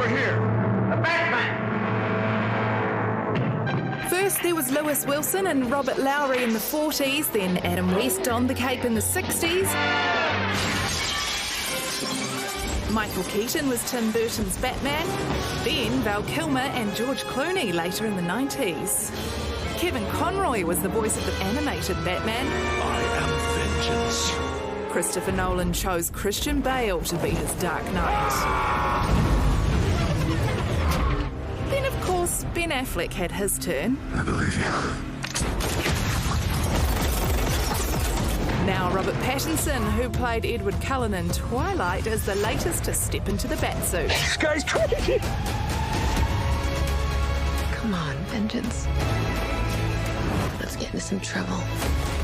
over here. The Batman. First, there was Lewis Wilson and Robert Lowry in the 40s, then Adam West donned the cape in the 60s. Michael Keaton was Tim Burton's Batman, then Val Kilmer and George Clooney later in the 90s. Kevin Conroy was the voice of the animated Batman. I am vengeance. Christopher Nolan chose Christian Bale to be his Dark Knight. Then, of course, Ben Affleck had his turn. I believe you. Now Robert Pattinson, who played Edward Cullen in Twilight, is the latest to step into the Batsuit. This guy's crazy. Come on, vengeance. Let's get into some trouble.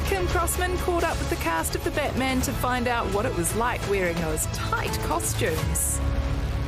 Kim Crossman caught up with the cast of The Batman to find out what it was like wearing those tight costumes.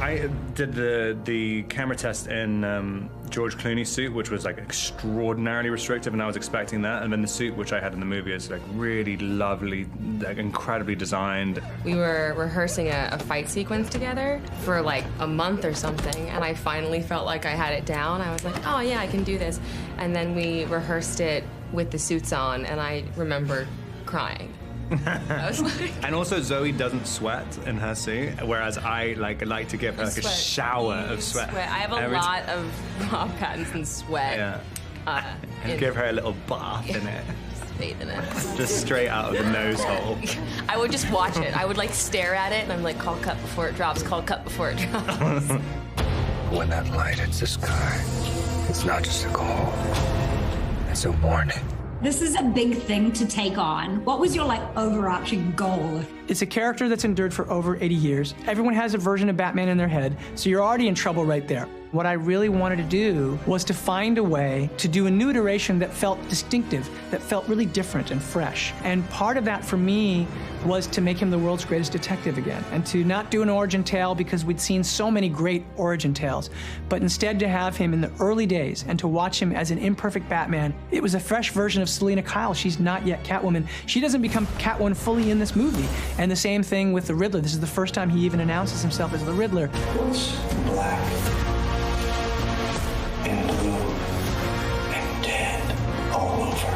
I did the camera test in George Clooney's suit, which was like extraordinarily restrictive, and I was expecting that. And then the suit, which I had in the movie, is like really lovely, like incredibly designed. We were rehearsing a fight sequence together for like a month or something, and I finally felt like I had it down. I was like, oh yeah, I can do this. And then we rehearsed it with the suits on, and I remember crying. I was like... And also Zoe doesn't sweat in her suit, whereas I like to give her like a shower of sweat. I have a lot of Rob Pattinson sweat. Yeah. And give her a little bath in it. Just bathe in it. Just straight out of the nose hole. I would just watch it. I would like stare at it, and I'm like, call cut before it drops, call cut before it drops. When that light hits the sky, it's not just a call. It's a warning. This is a big thing to take on. What was your overarching goal? It's a character that's endured for over 80 years. Everyone has a version of Batman in their head, so you're already in trouble right there. What I really wanted to do was to find a way to do a new iteration that felt distinctive, that felt really different and fresh. And part of that for me was to make him the world's greatest detective again, and to not do an origin tale because we'd seen so many great origin tales, but instead to have him in the early days and to watch him as an imperfect Batman. It was a fresh version of Selina Kyle. She's not yet Catwoman. She doesn't become Catwoman fully in this movie. And the same thing with the Riddler. This is the first time he even announces himself as the Riddler. What's black and blue and dead all over?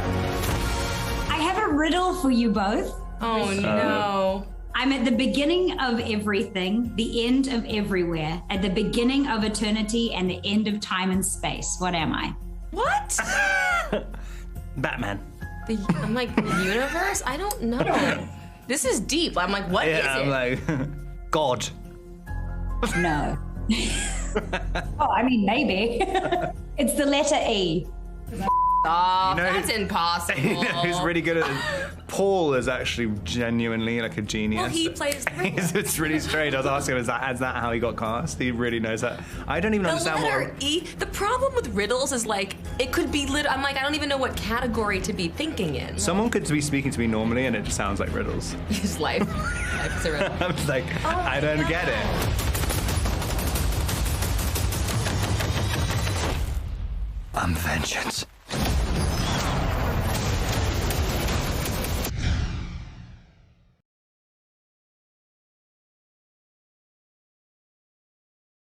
I have a riddle for you both. Oh no. I'm at the beginning of everything, the end of everywhere, at the beginning of eternity and the end of time and space. What am I? What? Batman. I'm like, the universe? I don't know. This is deep. I'm like, what is it? I'm like, God. No. Oh, I mean, maybe. It's the letter E. Oh, You know, that's impossible. Who's really good at it? Paul is actually genuinely like a genius. Well, he plays Riddler. It's really strange. I was asking him, is that how he got cast? He really knows that. I don't even The understand letter what... E. The problem with riddles is like, it could be I'm like, I don't even know what category to be thinking in. Someone could be speaking to me normally and it just sounds like riddles. His life. Life is a riddle. I'm just like, I don't get it. I'm vengeance.